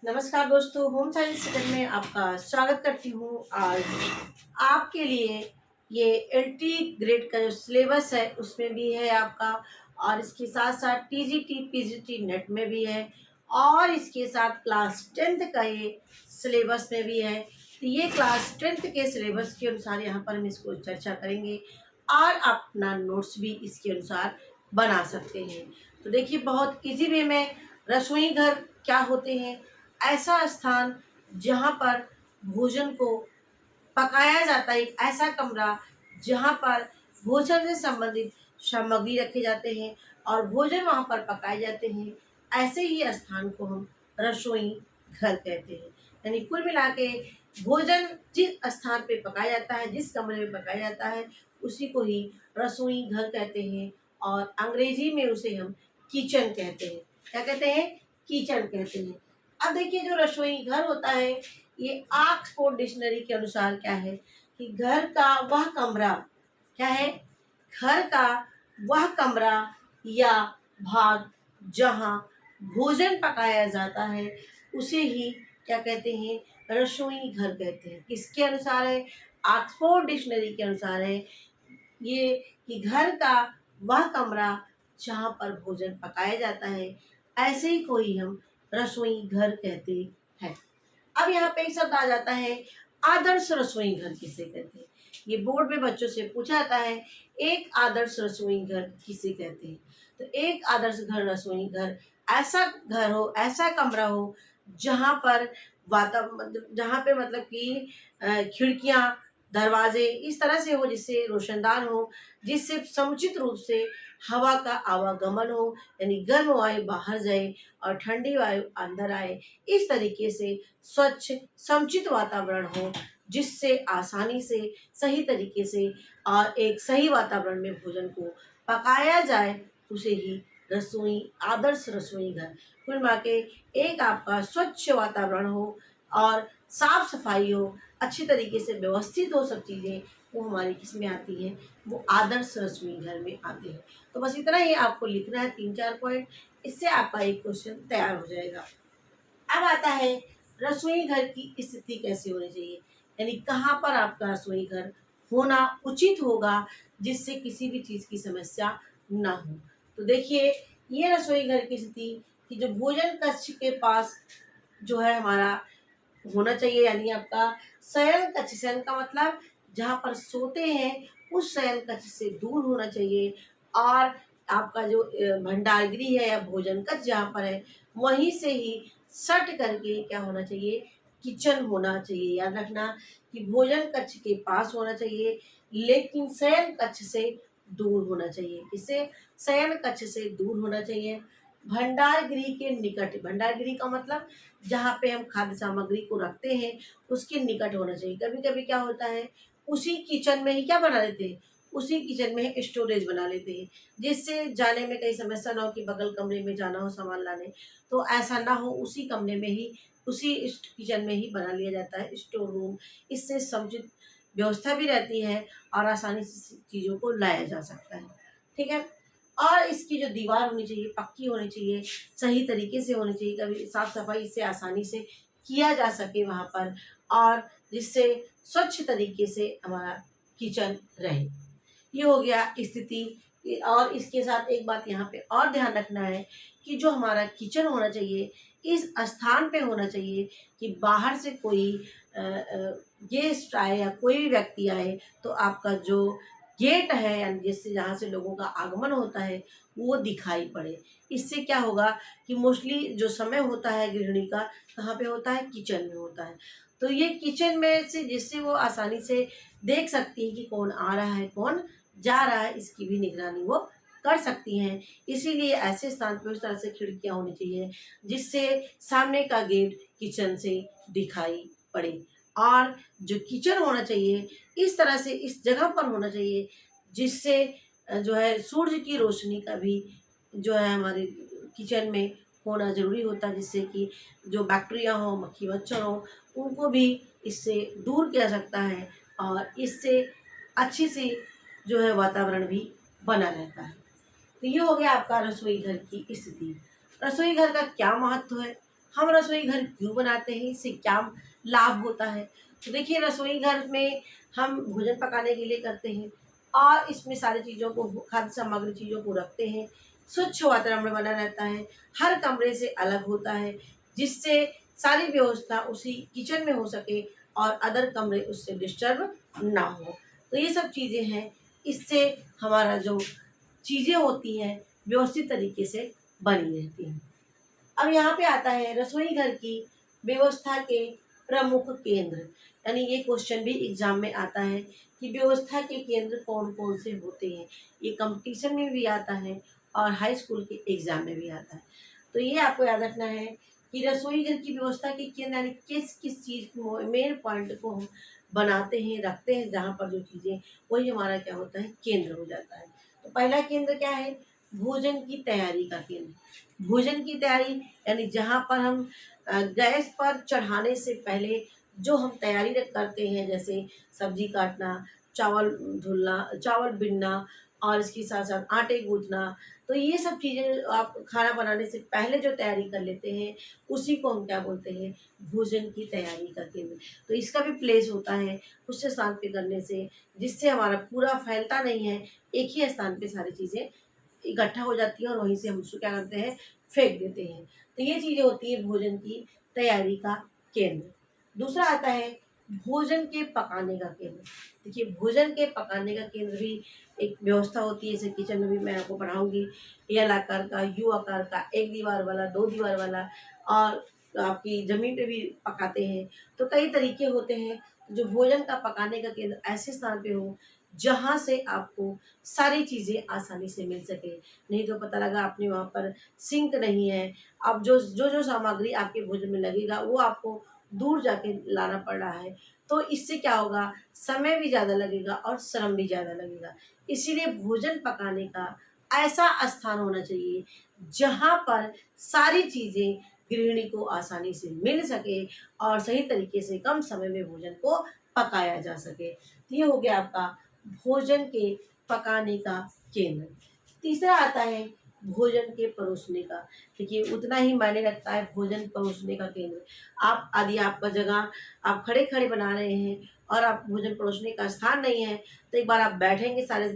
नमस्कार दोस्तों, home science kitchen में आपका स्वागत करती हूँ। आज आपके लिए ये एलटी ग्रेड का जो सिलेबस है उसमें भी है आपका, और इसके साथ साथ टीजीटी पीजीटी नेट में भी है, और इसके साथ क्लास 10th का ये सिलेबस में भी है। तो ये क्लास 10th के सिलेबस के अनुसार यहाँ पर हम इसको चर्चा करेंगे और अपना नोट्स भी इसके अनुसार बना सकते हैं। तो देखिए, बहुत इजी वे में रसोई घर क्या होते हैं। ऐसा स्थान जहाँ पर भोजन को पकाया जाता है, एक ऐसा कमरा जहाँ पर भोजन से संबंधित सामग्री रखे जाते हैं और भोजन वहाँ पर पकाए जाते हैं। ऐसे ही स्थान को हम रसोई घर कहते हैं। यानी कुल मिला के भोजन जिस स्थान पे पकाया जाता है, जिस कमरे में पकाया जाता है, उसी को ही रसोई घर कहते हैं, और अंग्रेजी में उसे हम किचन कहते हैं। क्या कहते हैं? किचन कहते हैं। अब देखिए, जो रसोई घर होता है, ये ऑक्सफोर्ड डिक्शनरी के अनुसार क्या है कि घर का वह कमरा, क्या है? घर का वह कमरा या भाग जहाँ भोजन पकाया जाता है, उसे ही क्या कहते हैं? रसोई घर कहते हैं। किसके अनुसार है? ऑक्सफोर्ड डिक्शनरी के अनुसार है ये कि घर का वह कमरा जहाँ पर भोजन पकाया जाता है, ऐसे ही कोई हम रसोई घर कहते हैं। अब यहाँ पे एक शब्द आ जाता है, आदर्श रसोई घर किसे कहते हैं। ये बोर्ड में बच्चों से पूछा जाता है, एक आदर्श रसोई घर किसे कहते हैं। तो एक आदर्श घर रसोई घर ऐसा घर हो, ऐसा कमरा हो जहाँ पर जहाँ पे मतलब कि खिड़कियाँ, दरवाजे इस तरह से हो जिससे रोशनदान हो, जिससे समुचित रूप से हवा का आवागमन हो, यानी गर्म वायु बाहर जाए और ठंडी वायु अंदर आए। इस तरीके से स्वच्छ समुचित वातावरण हो, जिससे आसानी से, सही तरीके से और एक सही वातावरण में भोजन को पकाया जाए, उसे ही रसोई, आदर्श रसोई घर। कुल मिला के एक आपका स्वच्छ वातावरण हो और साफ सफाई हो, अच्छी तरीके से व्यवस्थित हो सब चीज़ें, वो हमारी किसमें आती हैं? वो आदर्श रसोई घर में आते हैं। तो बस इतना ही आपको लिखना है, 3-4 पॉइंट, इससे आपका एक क्वेश्चन तैयार हो जाएगा। अब आता है रसोई घर की स्थिति कैसे होनी चाहिए, यानी कहाँ पर आपका रसोई घर होना उचित होगा जिससे किसी भी चीज़ की समस्या ना हो। तो देखिए, ये रसोई घर की स्थिति कि जो भोजन कक्ष के पास जो है हमारा होना चाहिए, यानी आपका शयन कक्ष। शयन का मतलब जहाँ पर सोते हैं, उस शयन कक्ष से दूर होना चाहिए, और आपका जो भंडारगृह है या भोजन कक्ष जहाँ पर है, वहीं से ही सट करके क्या होना चाहिए? किचन होना चाहिए। याद रखना कि भोजन कक्ष के पास होना चाहिए, लेकिन शयन कक्ष से दूर होना चाहिए। किससे? शयन कक्ष से दूर होना चाहिए। भंडार गृह के निकट, भंडार गृह का मतलब जहाँ पे हम खाद्य सामग्री को रखते हैं, उसके निकट होना चाहिए। कभी कभी क्या होता है, उसी किचन में ही क्या बना लेते हैं, उसी किचन में स्टोरेज बना लेते हैं, जिससे जाने में कहीं समस्या ना हो कि बगल कमरे में जाना हो सामान लाने। तो ऐसा ना हो, उसी कमरे में ही, उसी किचन में ही बना लिया जाता है स्टोर रूम। इससे समुचित व्यवस्था भी रहती है और आसानी से चीज़ों को लाया जा सकता है। ठीक है। और इसकी जो दीवार होनी चाहिए, पक्की होनी चाहिए, सही तरीके से होनी चाहिए, कभी साफ सफाई से आसानी से किया जा सके वहाँ पर, और जिससे स्वच्छ तरीके से हमारा किचन रहे। ये हो गया स्थिति। और इसके साथ एक बात यहाँ पे और ध्यान रखना है कि जो हमारा किचन होना चाहिए, इस स्थान पे होना चाहिए कि बाहर से कोई गेस्ट आए या कोई भी व्यक्ति आए, तो आपका जो गेट है, यानी जिससे जहाँ से लोगों का आगमन होता है, वो दिखाई पड़े। इससे क्या होगा कि मोस्टली जो समय होता है गृहिणी का, कहाँ पे होता है? किचन में होता है। तो ये किचन में से जिससे वो आसानी से देख सकती है कि कौन आ रहा है, कौन जा रहा है, इसकी भी निगरानी वो कर सकती हैं। इसीलिए ऐसे स्थान पर उस तरह से खिड़कियाँ होनी चाहिए जिससे सामने का गेट किचन से दिखाई पड़े, और जो किचन होना चाहिए इस तरह से इस जगह पर होना चाहिए जिससे जो है सूर्य की रोशनी का भी जो है हमारे किचन में होना ज़रूरी होता है, जिससे कि जो बैक्टीरिया हो, मक्खी मच्छर हो, उनको भी इससे दूर किया जा सकता है, और इससे अच्छी सी जो है वातावरण भी बना रहता है। तो ये हो गया आपका रसोई घर की स्थिति। रसोई घर का क्या महत्व है, हम रसोई घर क्यों बनाते हैं, इससे क्या लाभ होता है? तो देखिए, रसोई घर में हम भोजन पकाने के लिए करते हैं और इसमें सारी चीज़ों को, खाद्य सामग्री चीज़ों को रखते हैं। स्वच्छ वातावरण बना रहता है, हर कमरे से अलग होता है, जिससे सारी व्यवस्था उसी किचन में हो सके और अदर कमरे उससे डिस्टर्ब ना हो। तो ये सब चीज़ें हैं, इससे हमारा जो चीज़ें होती हैं व्यवस्थित तरीके से बनी रहती हैं। अब यहाँ पे आता है रसोई घर की व्यवस्था के प्रमुख केंद्र, यानी ये क्वेश्चन भी एग्जाम में आता है कि व्यवस्था के केंद्र कौन कौन से होते हैं। ये कंपटीशन में भी आता है और हाई स्कूल के एग्जाम में भी आता है। तो ये आपको याद रखना है कि रसोई घर की व्यवस्था के केंद्र यानी किस किस चीज़ मेन पॉइंट को हम बनाते हैं, रखते हैं, जहाँ पर जो चीज़ें, वही हमारा क्या होता है, केंद्र हो जाता है। तो पहला केंद्र क्या है? भोजन की तैयारी का केंद्र। भोजन की तैयारी यानी जहाँ पर हम गैस पर चढ़ाने से पहले जो हम तैयारी करते हैं, जैसे सब्जी काटना, चावल धुलना, चावल बीनना और इसके साथ साथ आटे गूँथना। तो ये सब चीज़ें आप खाना बनाने से पहले जो तैयारी कर लेते हैं, उसी को हम क्या बोलते हैं? भोजन की तैयारी का केंद्र। तो इसका भी प्लेस होता है उच्च स्थान पे करने से, जिससे हमारा पूरा फैलता नहीं है, एक ही स्थान पे सारी चीज़ें इकट्ठा हो जाती है और वहीं से हम उसको क्या करते हैं? फेंक देते हैं। तो ये चीज़ें होती है भोजन की तैयारी का केंद्र। दूसरा आता है भोजन के पकाने का केंद्र। देखिए, भोजन के पकाने का केंद्र भी एक व्यवस्था होती है, जैसे किचन में भी मैं आपको पढ़ाऊँगी। एल आकार का, यू आकार का, 1 दीवार वाला, 2 दीवार वाला और आपकी ज़मीन पे भी पकाते हैं। तो कई तरीके होते हैं, जो भोजन का पकाने का केंद्र ऐसे स्थान पे हो, जहाँ से आपको सारी चीज़ें आसानी से मिल सके। नहीं तो पता लगा आपने वहाँ पर सिंक नहीं है, अब जो सामग्री आपके भोजन में लगेगा वो आपको दूर जाके लाना पड़ रहा है। तो इससे क्या होगा? समय भी ज़्यादा लगेगा और श्रम भी ज़्यादा लगेगा। इसीलिए भोजन पकाने का ऐसा स्थान होना चाहिए, जहाँ पर सारी चीज़ें गृहिणी को आसानी से मिल सके और सही तरीके से कम समय में भोजन को पकाया जा सके। तो ये हो गया आपका भोजन के पकाने का केंद्र। तीसरा आता है भोजन के परोसने का। देखिए, उतना ही मायने रखता है भोजन परोसने का केंद्र। आप यदि आपका जगह आप खड़े-खड़े बना रहे हैं और आप भोजन परोसने का स्थान नहीं है, तो एक बार आप बैठेंगे सारे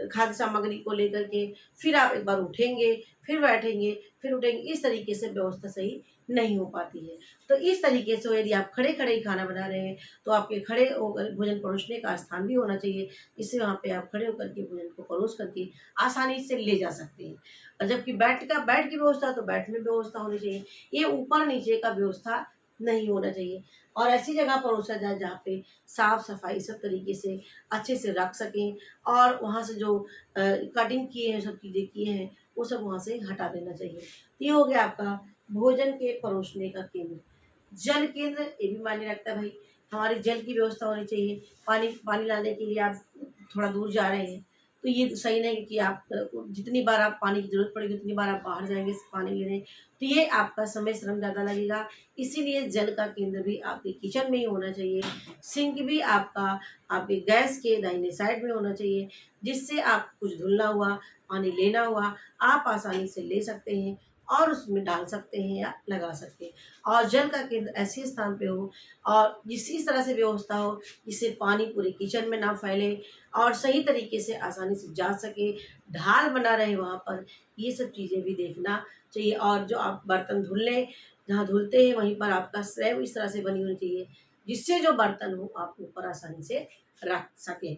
खाद्य सामग्री को लेकर के, फिर आप एक बार उठेंगे, फिर बैठेंगे, फिर उठेंगे, इस तरीके से व्यवस्था सही नहीं हो पाती है। तो इस तरीके से यदि आप खड़े-खड़े ही खाना बना रहे हैं, तो आपके खड़े होकर भोजन परोसने का स्थान भी होना चाहिए। इससे वहाँ पे आप खड़े होकर के भोजन को परोस करके आसानी से ले जा सकते हैं। और जबकि बैठ की व्यवस्था, तो बैठने की व्यवस्था होनी चाहिए। ये ऊपर-नीचे का व्यवस्था नहीं होना चाहिए और ऐसी जगह परोसा जाए जहाँ पे साफ-सफाई सब तरीके से अच्छे से रख सकें और वहाँ से जो कटिंग किए हैं, सब चीज़ें किए हैं, वो सब वहाँ से हटा देना चाहिए। ये हो गया आपका भोजन के परोसने का केंद्र। जल केंद्र ये भी मायने रखता है भाई, हमारी जल की व्यवस्था होनी चाहिए। पानी पानी लाने के लिए आप थोड़ा दूर जा रहे हैं, तो ये तो सही नहीं कि आप जितनी बार आप पानी की ज़रूरत पड़ेगी उतनी बार आप बाहर जाएँगे पानी लेने, तो ये आपका समय श्रम ज़्यादा लगेगा। इसीलिए जल का केंद्र भी आपके किचन में ही होना चाहिए। सिंक भी आपका आपके गैस के दाहिने साइड में होना चाहिए, जिससे आप कुछ धुलना हुआ, पानी लेना हुआ, आप आसानी से ले सकते हैं और उसमें डाल सकते हैं या लगा सकते हैं। और जल का केंद्र ऐसे स्थान पे हो और इस तरह से व्यवस्था हो, जिससे पानी पूरे किचन में ना फैले और सही तरीके से आसानी से जा सके, ढाल बना रहे वहाँ पर, ये सब चीज़ें भी देखना चाहिए। और जो आप बर्तन धुलने जहाँ धुलते हैं वहीं पर आपका स्लैब इस तरह से बनी होनी चाहिए, जिससे जो बर्तन हो आप ऊपर आसानी से रख सकें।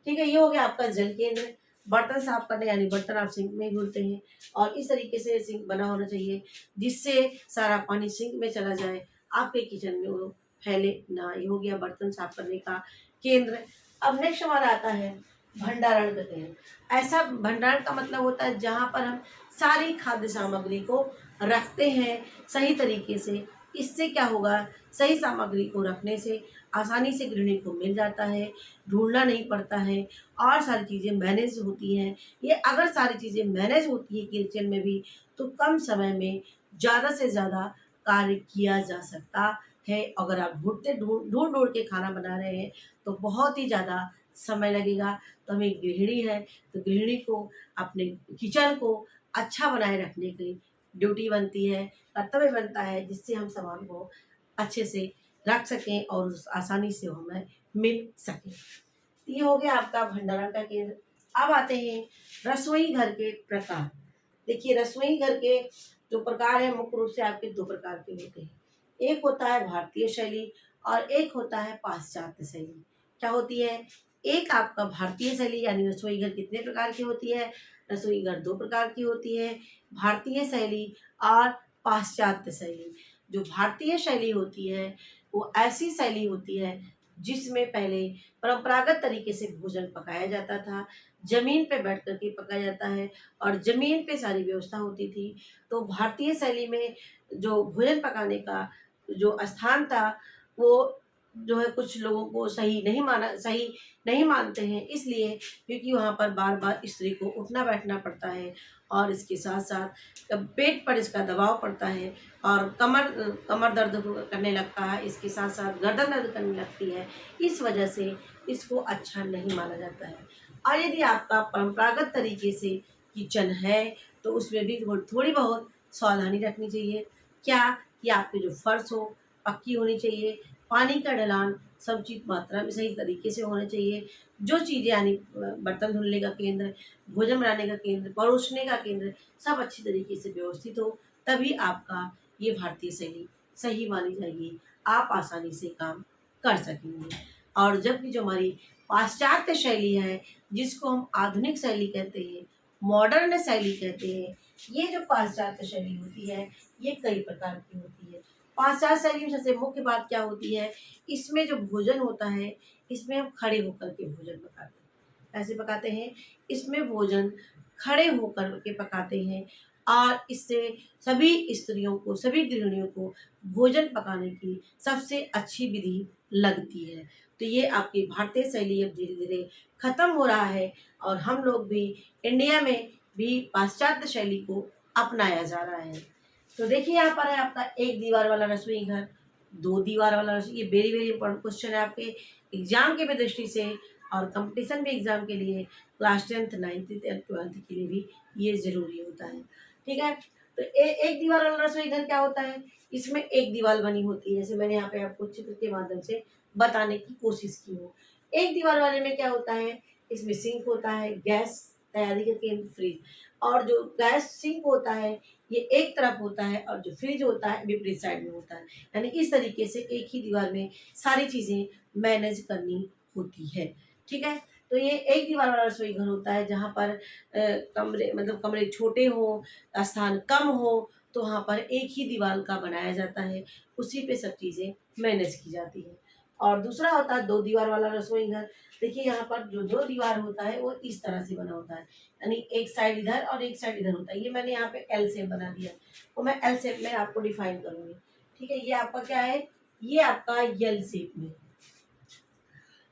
ठीक है, ये हो गया आपका जल केंद्र। बर्तन साफ करने यानी बर्तन आप सिंक में ही धुलते हैं और इस तरीके से सिंक बना होना चाहिए, जिससे सारा पानी सिंक में चला जाए, आपके किचन में वो फैले ना। ये हो गया बर्तन साफ करने का केंद्र। अब नेक्स्ट हमारा आता है भंडारण का केंद्र। ऐसा भंडारण का मतलब होता है जहाँ पर हम सारी खाद्य सामग्री को रखते हैं सही तरीके से। इससे क्या होगा? सही सामग्री को रखने से आसानी से गृहिणी को मिल जाता है, ढूँढना नहीं पड़ता है और सारी चीज़ें मैनेज होती हैं। ये अगर सारी चीज़ें मैनेज होती हैं किचन में भी, तो कम समय में ज़्यादा से ज़्यादा कार्य किया जा सकता है। अगर आप ढूँढ के खाना बना रहे हैं, तो बहुत ही ज़्यादा समय लगेगा। तो हमें गृहिणी है, तो गृहिणी को अपने किचन को अच्छा बनाए रखने की ड्यूटी बनती है, कर्तव्य बनता है, जिससे हम सामान को अच्छे से रख सकें और आसानी से हमें मिल सके। ये हो गया आपका भंडारण का केंद्र। अब आते हैं रसोई घर के प्रकार। देखिए, रसोई घर के जो प्रकार है मुख्य रूप से आपके दो प्रकार के होते हैं। एक होता है भारतीय शैली और एक होता है पाश्चात्य शैली। क्या होती है? एक आपका भारतीय शैली यानी रसोई घर कितने प्रकार की होती है? रसोई घर दो प्रकार की होती है, भारतीय शैली और पाश्चात्य शैली। जो भारतीय शैली होती है वो ऐसी शैली होती है जिसमें पहले परंपरागत तरीके से भोजन पकाया जाता था, जमीन पे बैठ कर के पकाया जाता है और जमीन पे सारी व्यवस्था होती थी। तो भारतीय शैली में जो भोजन पकाने का जो स्थान था वो जो है कुछ लोगों को सही नहीं मानते हैं, इसलिए क्योंकि वहाँ पर बार बार स्त्री को उठना बैठना पड़ता है और इसके साथ साथ पेट पर इसका दबाव पड़ता है और कमर कमर दर्द करने लगता है, इसके साथ साथ गर्दन दर्द करने लगती है। इस वजह से इसको अच्छा नहीं माना जाता है। और यदि आपका परंपरागत तरीके से किचन है तो उसमें भी थोड़ी बहुत सावधानी रखनी चाहिए। क्या? कि आपके जो फर्श हो पक्की होनी चाहिए, पानी का ढलान समुचित मात्रा में सही तरीके से होना चाहिए। जो चीज़ें यानी बर्तन धुलने का केंद्र, भोजन बनाने का केंद्र, परोसने का केंद्र सब अच्छी तरीके से व्यवस्थित हो, तभी आपका ये भारतीय शैली सही मानी जाएगी। आप आसानी से काम कर सकेंगे। और जबकि जो हमारी पाश्चात्य शैली है, जिसको हम आधुनिक शैली कहते हैं, मॉडर्न शैली कहते हैं, ये जो पाश्चात्य शैली होती है ये कई प्रकार की होती है। पाश्चात्य शैली में सबसे मुख्य बात क्या होती है? इसमें जो भोजन होता है इसमें हम खड़े होकर के भोजन पकाते हैं। कैसे पकाते हैं? इसमें भोजन खड़े होकर के पकाते हैं और इससे सभी स्त्रियों को, सभी गृहिणियों को भोजन पकाने की सबसे अच्छी विधि लगती है। तो ये आपकी भारतीय शैली अब धीरे धीरे खत्म हो रहा है और हम लोग भी इंडिया में भी पाश्चात्य शैली को अपनाया जा रहा है। तो देखिए, यहाँ पर है आपका एक दीवार वाला रसोई घर, दो दीवार वाला रसोई। ये वेरी वेरी इंपॉर्टेंट क्वेश्चन है आपके एग्जाम के भी दृष्टि से और कंपटीशन भी एग्जाम के लिए, क्लास 10th 9th और 12th के लिए भी ये जरूरी होता है। ठीक है, तो एक दीवार वाला रसोई घर क्या होता है? इसमें एक दीवार बनी होती है, जैसे मैंने यहाँ पे आपको चित्र के माध्यम से बताने की कोशिश की हूँ। एक दीवार वाले में क्या होता है? इसमें सिंक होता है, गैस तैयारी का केंद्र, फ्रिज। और जो गैस सिंक होता है ये एक तरफ होता है और जो फ्रिज होता है विपरीत साइड में होता है। यानी इस तरीके से एक ही दीवार में सारी चीज़ें मैनेज करनी होती है। ठीक है, तो ये एक दीवार वाला रसोई घर होता है जहाँ पर कमरे मतलब कमरे छोटे हो, स्थान कम हो, तो वहाँ पर एक ही दीवार का बनाया जाता है, उसी पे सब चीज़ें मैनेज की जाती हैं। और दूसरा होता है दो दीवार वाला रसोई घर। देखिए, यहाँ पर जो दो दीवार होता है वो इस तरह से बना होता है, यानी एक साइड इधर और एक साइड इधर होता है। ये मैंने यहाँ पे एल शेप बना दिया, तो मैं एल शेप में आपको डिफाइन करूँगी। ठीक है, ये आपका क्या है? ये आपका यल शेप में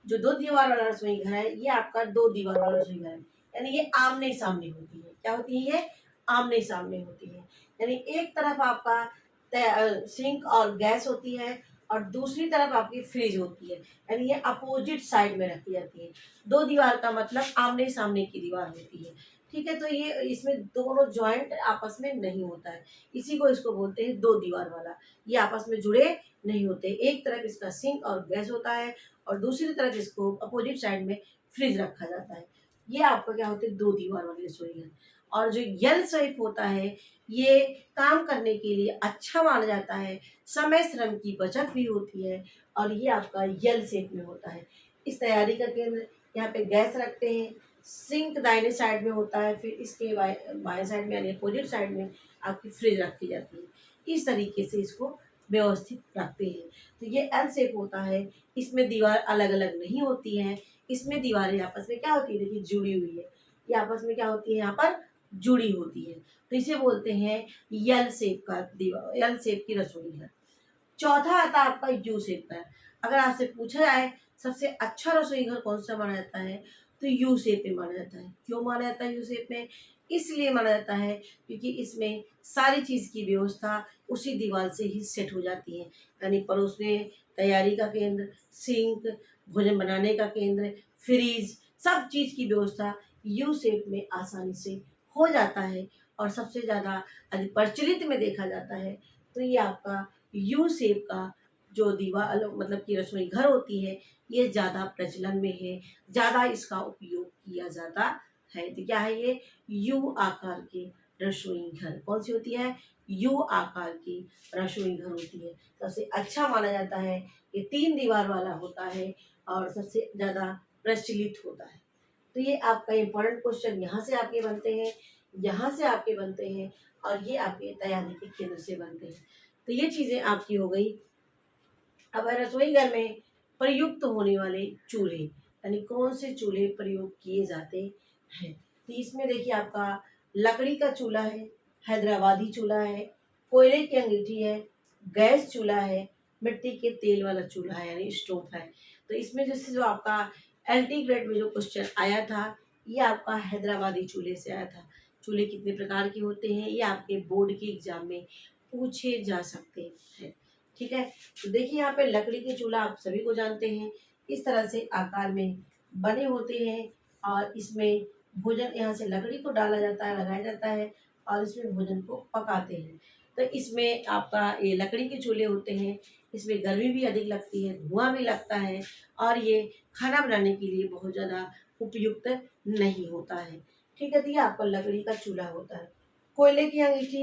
जो दो दीवार वाला रसोई घर है ये आपका दो दीवार वाला रसोई घर है, यानी ये आमने सामने होती है। क्या होती है? ये आमने सामने होती है। यानी एक तरफ आपका सिंक और गैस होती है और दूसरी तरफ आपकी फ्रिज होती है, यानी ये अपोजिट साइड में रखी जाती है। दो दीवार का मतलब आमने सामने की दीवार होती है। ठीक है, तो ये इसमें दोनों जॉइंट आपस में नहीं होता है, इसी को इसको बोलते हैं दो दीवार वाला। ये आपस में जुड़े नहीं होते। एक तरफ इसका सिंक और गैस होता है और दूसरी तरफ इसको अपोजिट साइड में फ्रिज रखा जाता है। ये आपका क्या होते हैं? दो दीवार वाली रसोई है। और जो यल शेप होता है ये काम करने के लिए अच्छा माना जाता है, समय श्रम की बचत भी होती है और ये आपका यल शेप में होता है। इस तैयारी का केंद्र यहाँ पे गैस रखते हैं, सिंक दाहिने साइड में होता है, फिर इसके बाएं साइड में यानी अपोजिट साइड में आपकी फ्रिज रखी जाती है। इस तरीके से इसको व्यवस्थित रखते हैं। तो ये एल शेप होता है, इसमें दीवार अलग अलग नहीं होती हैं, इसमें दीवारें आपस में क्या होती है? देखिए, जुड़ी हुई है। ये आपस में क्या होती है? यहाँ पर जुड़ी होती है, तो इसे बोलते हैं यल शेप का दीवार, यल शेप की रसोई है। चौथा आता है आपका यू शेप का। अगर आपसे पूछा जाए सबसे अच्छा रसोई घर कौन सा माना जाता है, तो यू शेप में माना जाता है। क्यों माना जाता है यू शेप में? इसलिए माना जाता है क्योंकि इसमें सारी चीज़ की व्यवस्था उसी दीवार से ही सेट हो जाती है, यानी परोसने, तैयारी का केंद्र, सिंक, भोजन बनाने का केंद्र, फ्रीज, सब चीज़ की व्यवस्था यू शेप में आसानी से हो जाता है और सबसे ज़्यादा अधिक प्रचलित में देखा जाता है तो ये आपका यू शेप का जो दीवार मतलब कि रसोई घर होती है ये ज़्यादा प्रचलन में है, ज़्यादा इसका उपयोग किया जाता है। तो क्या है ये यू आकार की रसोई घर कौन सी होती है, यू आकार की रसोई घर होती है। सबसे अच्छा माना जाता है ये 3 दीवार वाला होता है और सबसे ज़्यादा प्रचलित होता है। तो ये आपका इम्पोर्टेंट क्वेश्चन यहाँ से आपके बनते हैं, यहाँ से आपके बनते हैं और ये आपके तैयारी के केंद्र से बनते हैं। तो ये चीज़ें आपकी हो गई। अब रसोई घर में प्रयुक्त होने वाले चूल्हे यानी कौन से चूल्हे प्रयोग किए जाते हैं। तो इसमें देखिए आपका लकड़ी का चूल्हा है, हैदराबादी चूल्हा है, कोयले की अंगीठी है, गैस चूल्हा है, मिट्टी के तेल वाला चूल्हा है यानी स्टोव है। तो इसमें जैसे जो आपका एलटी ग्रेड में जो क्वेश्चन आया था ये आपका हैदराबादी चूल्हे से आया था। चूल्हे कितने प्रकार के होते हैं ये आपके बोर्ड के एग्जाम में पूछे जा सकते हैं। ठीक है, तो देखिए यहाँ पे लकड़ी के चूल्हा आप सभी को जानते हैं इस तरह से आकार में बने होते हैं और इसमें भोजन यहाँ से लकड़ी को डाला जाता है, लगाया जाता है और इसमें भोजन को पकाते हैं। तो इसमें आपका ये लकड़ी के चूल्हे होते हैं, इसमें गर्मी भी अधिक लगती है, धुआं भी लगता है और ये खाना बनाने के लिए बहुत ज़्यादा उपयुक्त नहीं होता है। ठीक है, तो ये आपका लकड़ी का चूल्हा होता है। कोयले की अंगीठी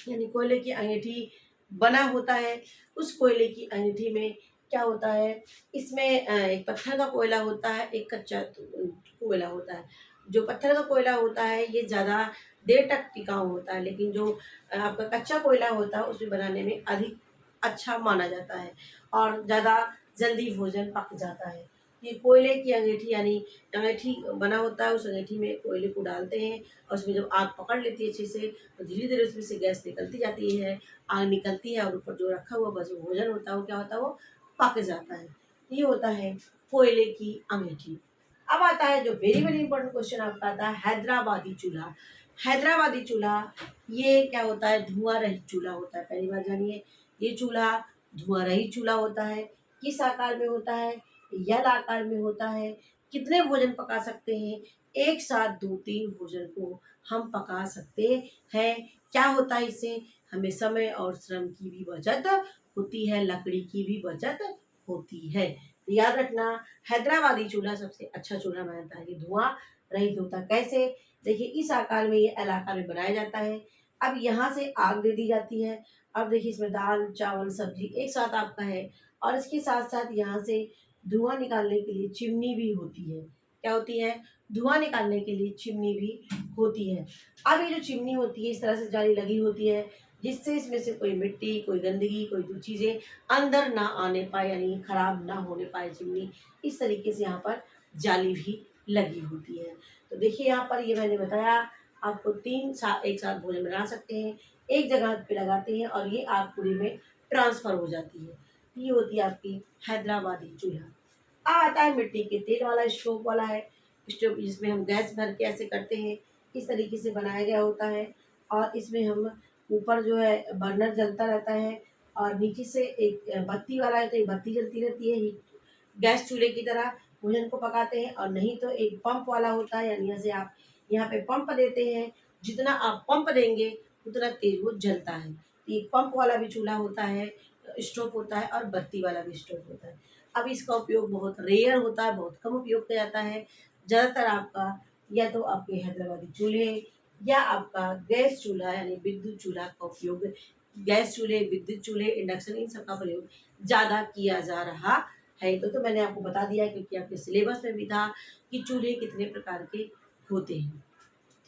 यानी कोयले की अंगीठी बना होता है। उस कोयले की अंगीठी में क्या होता है, इसमें एक पत्थर का कोयला होता है, एक कच्चा कोयला होता है। जो पत्थर का कोयला होता है ये ज़्यादा देर तक टिकाऊ होता है, लेकिन जो आपका कच्चा कोयला होता है उसमें बनाने में अधिक अच्छा माना जाता है और ज़्यादा जल्दी भोजन पक जाता है। ये कोयले की अंगीठी यानी अंगीठी बना होता है, उस अंगीठी में कोयले को डालते हैं और उसमें जब आग पकड़ लेती है अच्छे से तो धीरे धीरे उसमें से गैस निकलती जाती है, आग निकलती है और ऊपर जो रखा हुआ बस भोजन होता है वो क्या होता है, वो पक जाता है। ये होता है कोयले की अंगीठी। अब आता है जो वेरी वेरी इंपॉर्टेंट क्वेश्चन आपका आता है हैदराबादी चूल्हा। हैदराबादी चूल्हा ये क्या होता है, धुआं रहित चूल्हा होता है। पहली बार जानिए ये चूल्हा धुआं रहित चूल्हा होता है। किस आकार में होता है, यल आकार में होता है। कितने भोजन पका सकते हैं, एक साथ 2-3 भोजन को हम पका सकते हैं। क्या होता है इससे, हमें समय और श्रम की भी बचत होती है, लकड़ी की भी बचत होती है। तो याद रखना हैदराबादी चूल्हा सबसे अच्छा चूल्हा माना जाता है। ये धुआं रहित होता है। कैसे, देखिए इस आकार में ये एल आकार में बनाया जाता है। अब यहाँ से आग दे दी जाती है। अब देखिए इसमें दाल चावल सब्जी एक साथ आपका है और इसके साथ साथ यहाँ से धुआं निकालने के लिए चिमनी भी होती है। क्या होती है, धुआं निकालने के लिए चिमनी भी होती है। अब ये जो चिमनी होती है इस तरह से जाली लगी होती है जिससे इसमें से कोई मिट्टी, कोई गंदगी, कोई दूसरी चीज़ें अंदर ना आने पाए यानी खराब ना होने पाए चिमनी। इस तरीके से यहाँ पर जाली भी लगी होती है। तो देखिए यहाँ पर ये मैंने बताया आपको एक साथ भोजन बना सकते हैं, एक जगह पे लगाते हैं और ये आग पूरी में ट्रांसफ़र हो जाती है। ये होती है आपकी हैदराबादी चूल्हा। आता है मिट्टी के तेल वाला स्टोव वाला है। स्टोव जिसमें हम गैस भर के ऐसे करते हैं, इस तरीके से बनाया गया होता है और इसमें हम ऊपर जो है बर्नर जलता रहता है और नीचे से एक बत्ती वाला है तो एक बत्ती जलती रहती है। गैस चूल्हे की तरह भोजन को पकाते हैं और नहीं तो एक पंप वाला होता है यानी जैसे आप यहाँ पे पंप देते हैं, जितना आप पंप देंगे उतना तेज वो जलता है। एक पंप वाला भी चूल्हा होता है, स्टोव होता है और बत्ती वाला भी स्टोव होता है। अब इसका उपयोग बहुत रेयर होता है, बहुत कम उपयोग किया जाता है। ज़्यादातर आपका या तो आपके हैदराबादी चूल्हे या आपका गैस चूल्हा यानी विद्युत चूल्हा का उपयोग, गैस चूल्हे, विद्युत चूल्हे, इंडक्शन इन सब का प्रयोग ज़्यादा किया जा रहा है। तो मैंने आपको बता दिया क्योंकि आपके सिलेबस में भी था कि चूल्हे कितने प्रकार के होते हैं।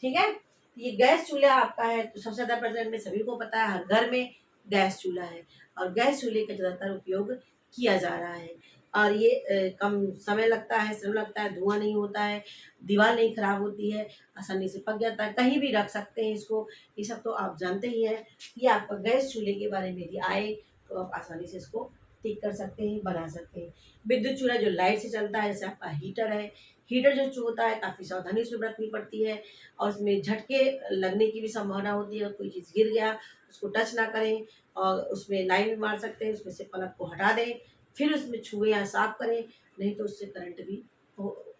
ठीक है, ये गैस चूल्हा आपका है तो सबसे ज़्यादा प्रेजेंट में सभी को पता है, हर घर में गैस चूल्हा है और गैस चूल्हे का ज़्यादातर उपयोग किया जा रहा है और ये कम समय लगता है, श्रम लगता है, धुआं नहीं होता है, दीवार नहीं खराब होती है, आसानी से पक जाता है, कहीं भी रख सकते हैं इसको। ये सब तो आप जानते ही हैं। ये आपका गैस चूल्हे के बारे में यदि आए तो आप आसानी से इसको ठीक कर सकते हैं, बना सकते हैं। विद्युत चूल्हा जो लाइट से चलता है, जैसे आपका हीटर है, हीटर जो होता है काफ़ी सावधानी उसमें बरतनी पड़ती है और उसमें झटके लगने की भी संभावना होती है। कोई चीज़ गिर गया उसको टच ना करें और उसमें लाइन भी मार सकते हैं, उसमें से प्लग को हटा दें, फिर उसमें छुएं या साफ करें, नहीं तो उससे करंट भी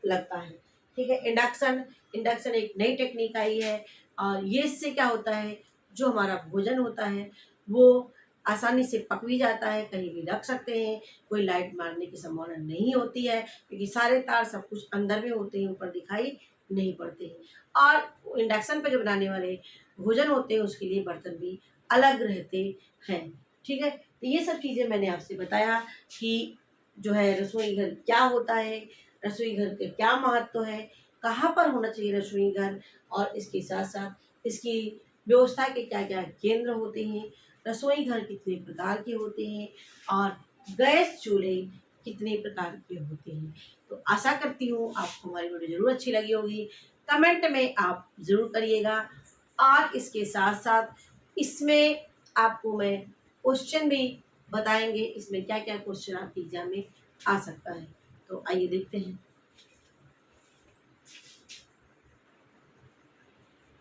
लगता है। ठीक है, इंडक्शन इंडक्शन एक नई टेक्निक आई है और ये इससे क्या होता है, जो हमारा भोजन होता है वो आसानी से पक भी जाता है, कहीं भी रख सकते हैं, कोई लाइट मारने की संभावना नहीं होती है, क्योंकि सारे तार सब कुछ अंदर में होते हैं, ऊपर दिखाई नहीं पड़ते हैं। और इंडक्शन पे जो बनाने वाले भोजन होते हैं उसके लिए बर्तन भी अलग रहते हैं। ठीक है, तो ये सब चीज़ें मैंने आपसे बताया कि जो है रसोई घर क्या होता है, रसोई घर का क्या महत्व है, कहाँ पर होना चाहिए रसोई घर, और इसके साथ साथ इसकी व्यवस्था के क्या क्या केंद्र होते हैं, रसोई घर कितने प्रकार के होते हैं, और गैस चूल्हे कितने प्रकार के होते हैं। तो आशा करती हूँ आपको हमारी वीडियो ज़रूर अच्छी लगी होगी। कमेंट में आप ज़रूर करिएगा, और इसके साथ साथ इसमें आपको मैं क्वेश्चन भी बताएंगे, इसमें क्या क्या क्वेश्चन आपके एग्जाम में आ सकता है। तो आइए देखते हैं।